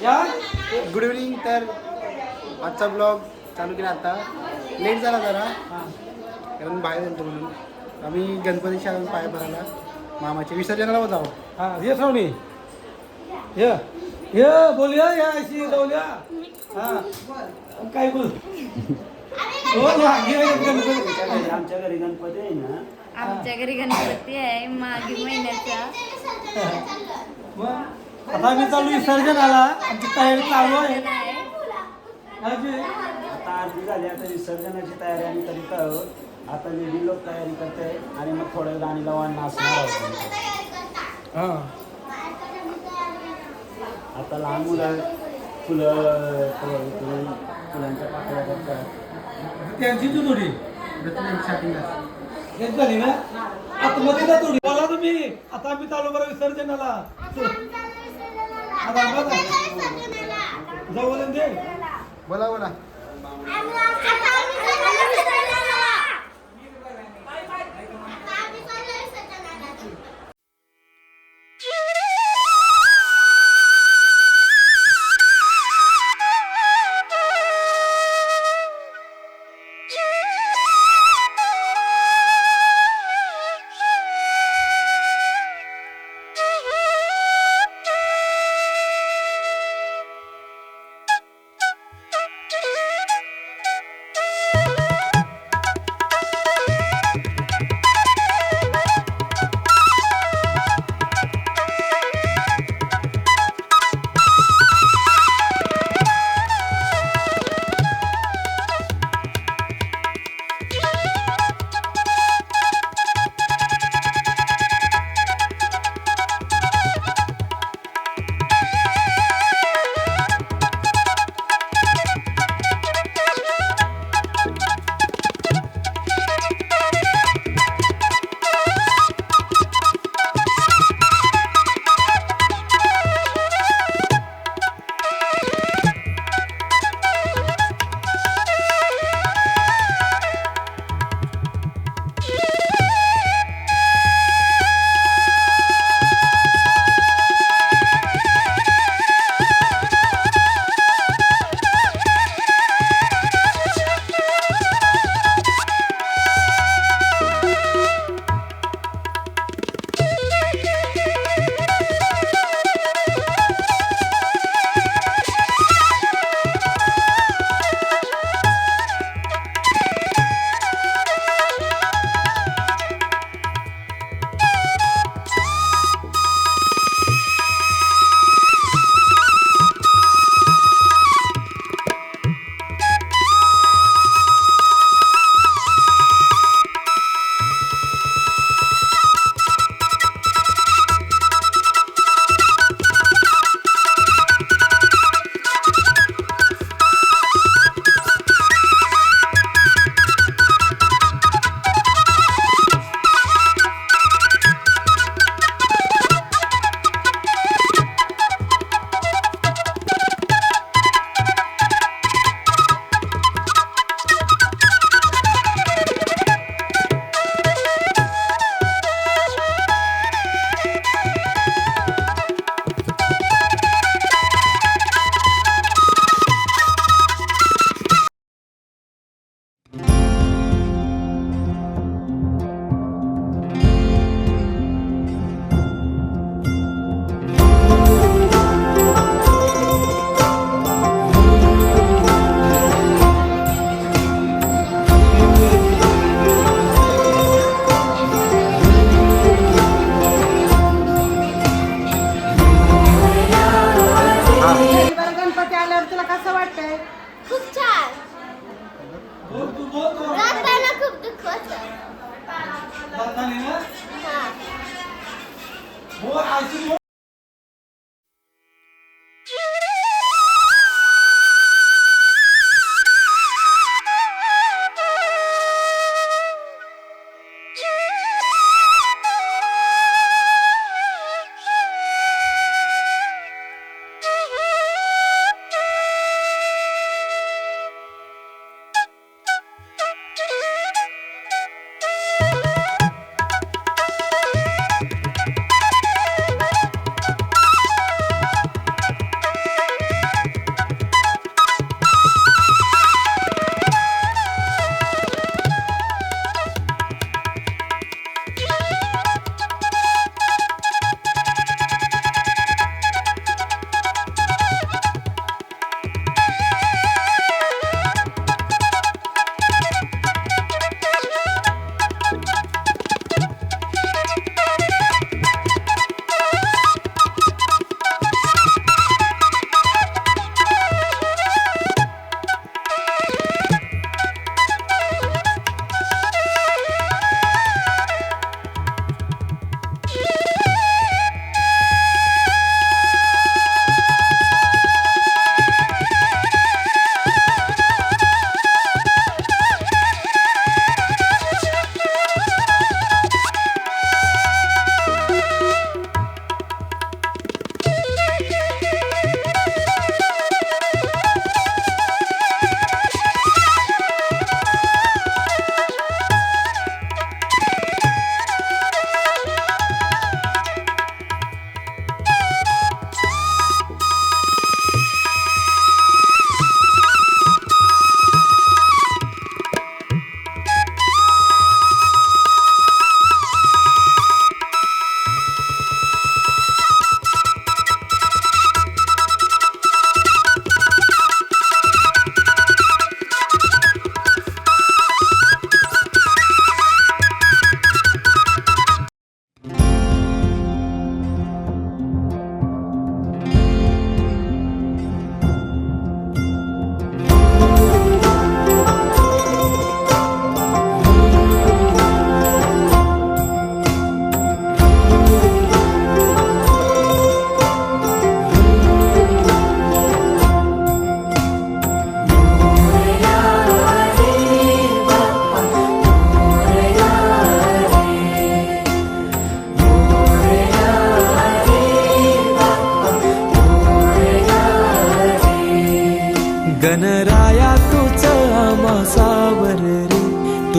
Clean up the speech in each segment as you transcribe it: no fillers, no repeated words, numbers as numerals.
या good evening. तर आजचा ब्लॉग चालू केला आता. लेट झाला जरा कारण बाहेर गेलो म्हणून. आम्ही गणपतीच्या पाय भरायला मामाच्या विसर्जनाला जाऊ. हा ये श्रावणी ये ये बोलूया या अशी जाऊया. हा काय बोल आमच्या घरी गणपती आहे ना. आमच्या घरी गणपती आहे मागे महिन्याचा. आता आम्ही चालू विसर्जनाला. आमची तयारी चालू आहे. आता आरती झाली, आता विसर्जनाची तयारी आम्ही करीत आहोत. आता लेडी लोक तयारी करते आणि मग थोड्या गाणीला वाण नाचणार आहोत. हा आता लहान मुलं फुलं फुलांच्या पाकळ्या करतात. त्यांची तू थोडी हेच झाली ना. आतमध्ये ना थोडी बोला तुम्ही. आता आम्ही चालू करा विसर्जनाला. आता जवळ दे बोला बोला.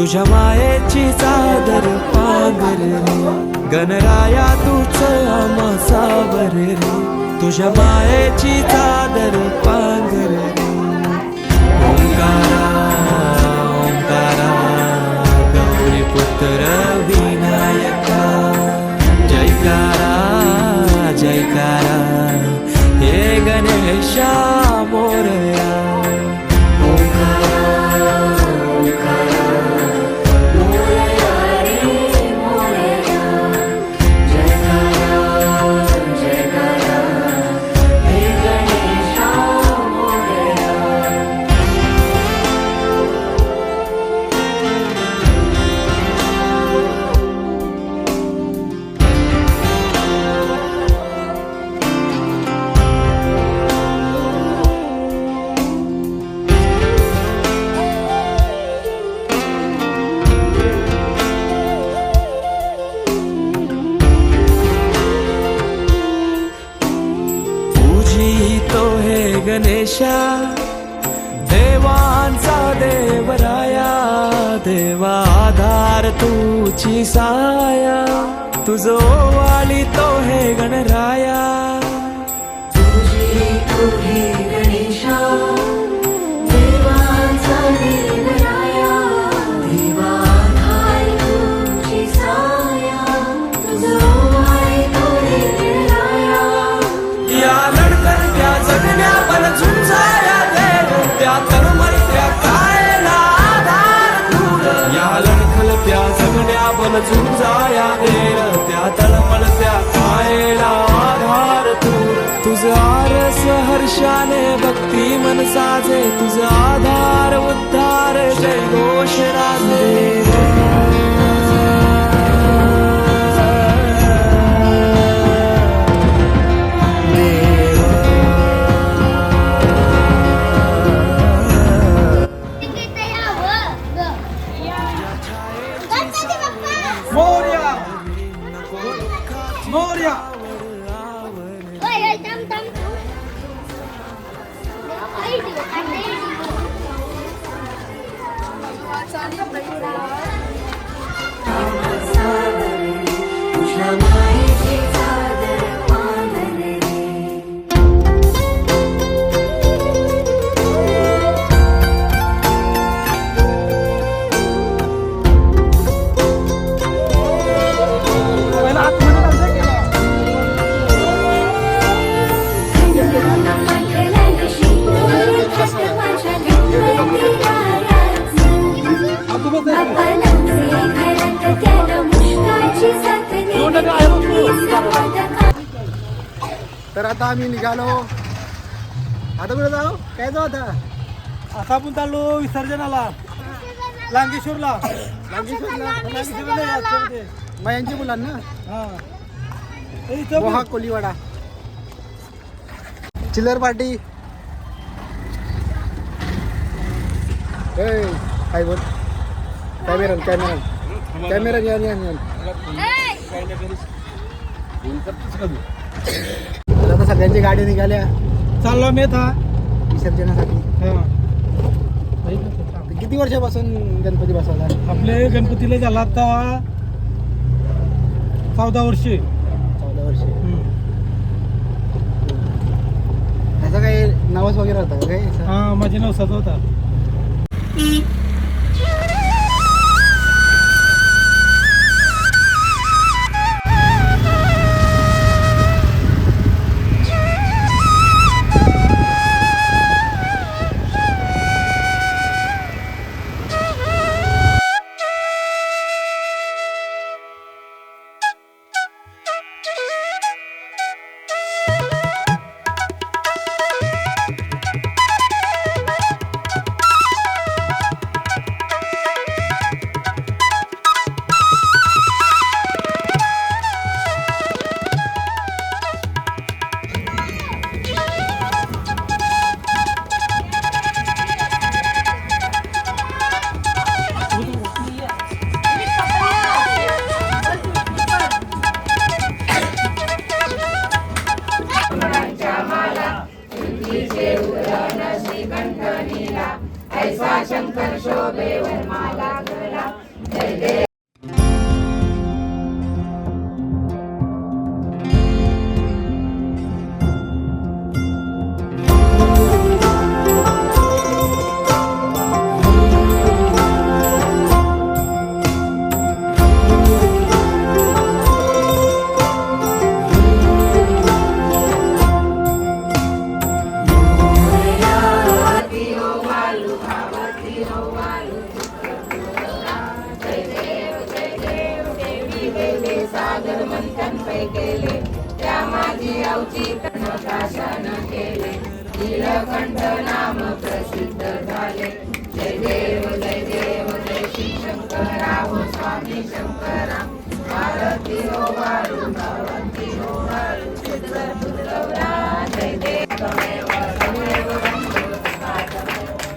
तुझ्या मायेची चादर पांघर रे गणराया तूच आम्हा सावर रे तुझ्या मायेची चादर पांघर रे ओंकारा ओंकारा गौरी पुत्र विनायका जयकारा जयकारा हे गणेशा मोरया गणेशा देवांचा देवराया देवा आधार तुझी साया तुझो वाली तो हे गणराया तुझी तो हे गणेशा देवांचा देवराया देवा आधार तुझी साया तुझो वाली तो हे गणराया या लडकन त्या जगण्या बल झुंजाया देव त्या तळमळत्या कायला आधार दूर या लडखल त्या जगण्या बल झुंजाया देव त्या तळमळत्या कायला आधार दूर तुझ आरस हर्षाने भक्ती मन साजे तुझ आधार उद्धार जय घोष राजे मोरया मोरया तर आता आम्ही निघालो. आता कुठे जाऊ? काय जाऊ आता? आता आपण चाललो विसर्जनाला लांगेश्वरला. मयांची मुलांना हा मोहा कोलीवाडा चिल्लर पार्टी. काय बोल कॅमेरा या. आता सगळ्यांची गाडी निघाल्या. चाललो मी आता विसर्जनासाठी. किती वर्षापासून गणपती बसवला? आपले गणपतीला झाला आता 14 वर्षे. 14 वर्षे. असं काही नवस वगैरे होता का काही? हा माझ्या नवसाचा होता. ऐसा शंकर शोभे वरमाला गला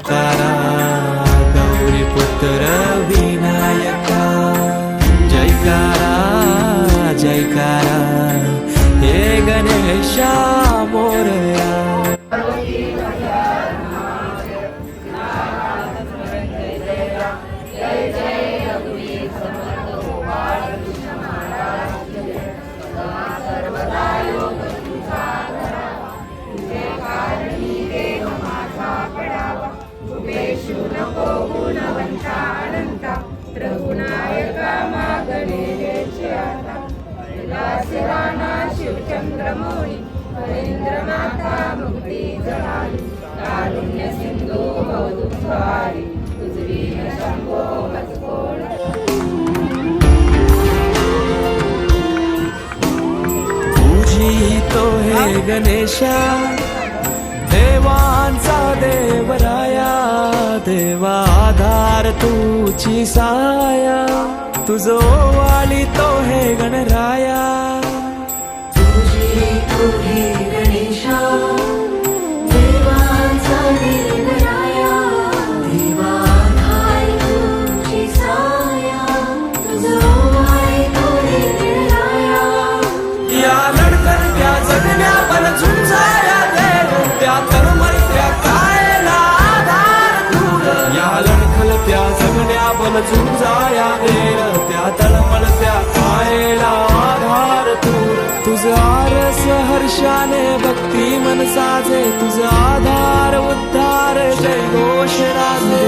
कारा गौरीपुत्र विनायका जयकारा जयकारा हे गणेशा मोरया पूजितो हे गणेशा देवांचा देवराया देवा आधार तुझी साया तुझो वाली तो हे गणराया पूजितो हे गणेशा देवांचा देवराया देवा आधार तुझी साया तुझो वाली तो हे गणराया या लडकत्या जगण्या बल झुंजाया देव त्या तळमळत्या कायला आधार तुझ या लडखलत्या जगण्या बल झुंजाया देव त्या तळमळत्या कायला आधार तुझ आरस हर्षाने भक्ती मन साजे तुझ आधार उद्धार जय घोष राजे